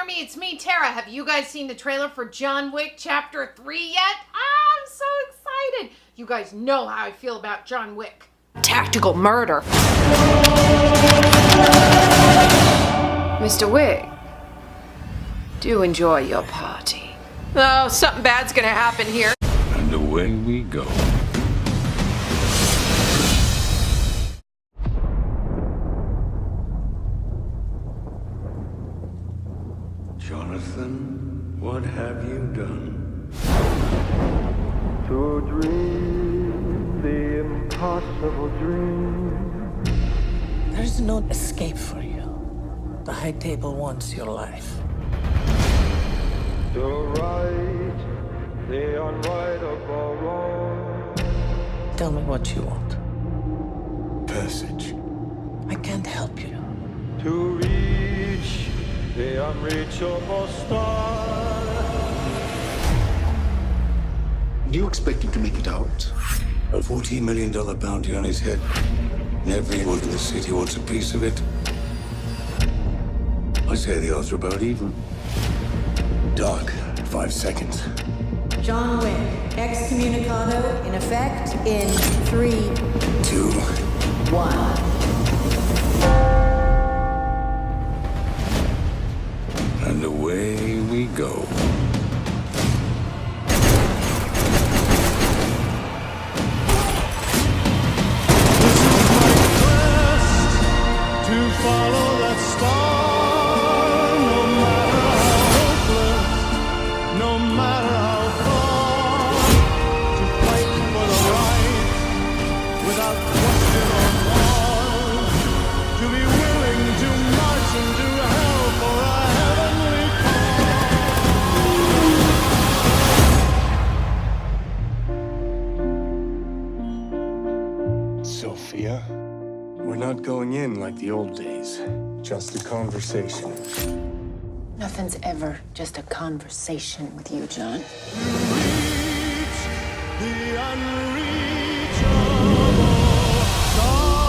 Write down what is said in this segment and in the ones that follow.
Army, it's me, Tara. Have you guys seen the trailer for John Wick Chapter 3 yet? I'm so excited. You guys know how I feel about John Wick. Tactical murder. Mr. Wick, do enjoy your party. Oh, something bad's gonna happen here. And away we go. Jonathan, what have you done? To dream the impossible dream. There's no escape for you. The high table wants your life. To right the unrightable wrong. Tell me what you want. Passage. I can't help you. To reach the unreachable star. Do you expect him to make it out? A $14 million bounty on his head. And everyone in the city wants a piece of it. I say the odds are about even. Doc, 5 seconds. John Wick, excommunicado in effect in 3, 2. 1. And away we go. To follow that star, no matter how hopeless, no matter how far. To fight for the right, without question or pause. To be willing to march into hell for a heavenly cause. Sophia, we're not going in like the old days. Just a conversation. Nothing's ever just a conversation with you, John. Reach the unreachable star.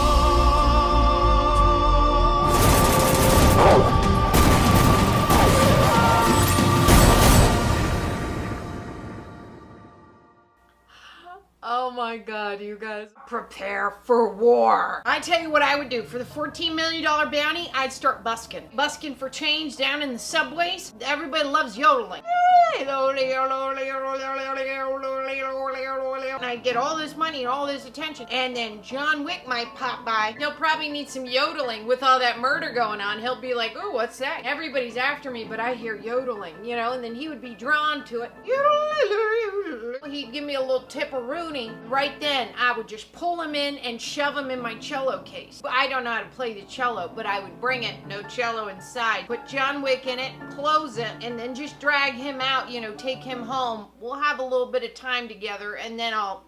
Oh my God, you guys. Prepare for war. I tell you what I would do. For the $14 million bounty, I'd start busking. Busking for change down in the subways. Everybody loves yodeling. And I'd get all this money and all this attention. And then John Wick might pop by. He'll probably need some yodeling with all that murder going on. He'll be like, oh, what's that? Everybody's after me, but I hear yodeling, you know, and then he would be drawn to it. He'd give me a little tip-a-rooney. Right then, I would just pull him in and shove him in my cello case. I don't know how to play the cello, but I would bring it, no cello inside. Put John Wick in it, close it, and then just drag him out, you know, take him home. We'll have a little bit of time together, and then I'll,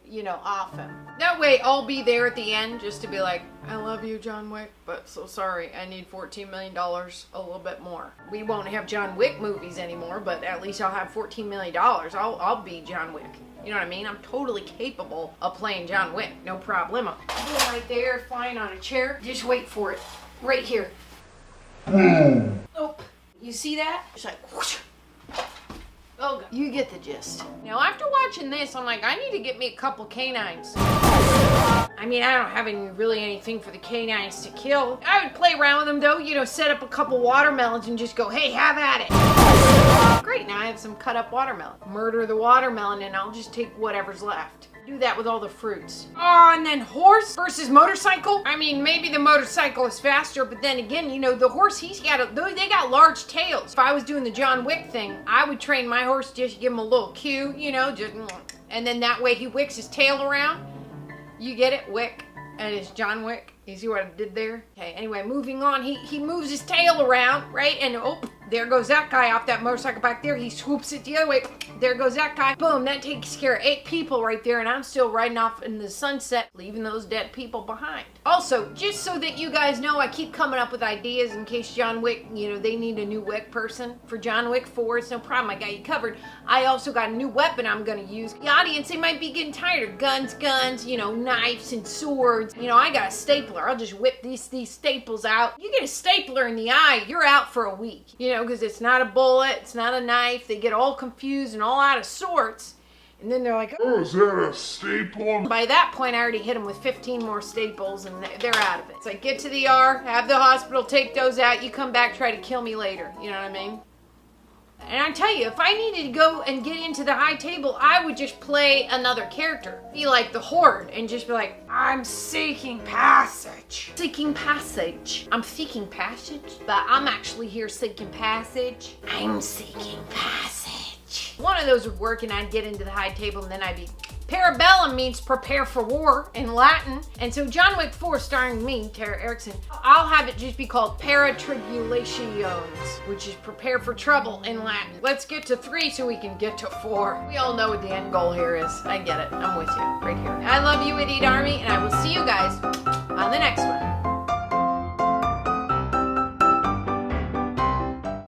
you know, off him. That way, I'll be there at the end just to be like, I love you, John Wick, but so sorry, I need $14 million, a little bit more. We won't have John Wick movies anymore, but at least I'll have $14 million. I'll be John Wick. You know what I mean? I'm totally capable of playing John Wick. No problemo. Right there, flying on a chair. Just wait for it. Right here. Oh, you see that? It's like whoosh. Oh, God. You get the gist. Now, after watching this, I'm like, I need to get me a couple canines. I mean, I don't have anything for the canines to kill. I would play around with them, though. You know, set up a couple watermelons and just go, hey, have at it. Great, now I have some cut up watermelon. Murder the watermelon and I'll just take whatever's left. Do that with all the fruits. Oh, and then horse versus motorcycle. I mean, maybe the motorcycle is faster, but then again, you know, the horse, they got large tails. If I was doing the John Wick thing, I would train my horse, just give him a little cue, you know, just, and then that way he wicks his tail around. You get it? Wick. And it's John Wick. You see what I did there? Okay, anyway, moving on. He moves his tail around, right? And oh, there goes that guy off that motorcycle back there. He swoops it the other way. There goes that guy. Boom, that takes care of 8 people right there. And I'm still riding off in the sunset, leaving those dead people behind. Also, just so that you guys know, I keep coming up with ideas in case John Wick, you know, they need a new Wick person. For John Wick 4, it's no problem. I got you covered. I also got a new weapon I'm going to use. The audience, they might be getting tired of guns, you know, knives and swords. You know, I got a stapler. I'll just whip these staples out. You get a stapler in the eye, you're out for a week. You know, know, because it's not a bullet, it's not a knife. They get all confused and all out of sorts. And then they're like, oh, is that a staple? by that point, I already hit them with 15 more staples and they're out of it. It's like, get to the ER, have the hospital take those out, you come back, try to kill me later. You know what I mean? And I tell you, if I needed to go and get into the high table, I would just play another character. Be like the Horde and just be like, I'm seeking passage. Seeking passage. I'm seeking passage, but I'm actually here seeking passage. I'm seeking passage. One of those would work and I'd get into the high table and then I'd be... Parabellum means prepare for war in Latin. And so John Wick 4 starring me, Tara Erickson, I'll have it just be called Paratribulations, which is prepare for trouble in Latin. Let's get to 3 so we can get to 4. We all know what the end goal here is. I get it. I'm with you right here. I love you, Idiot Army, and I will see you guys on the next one.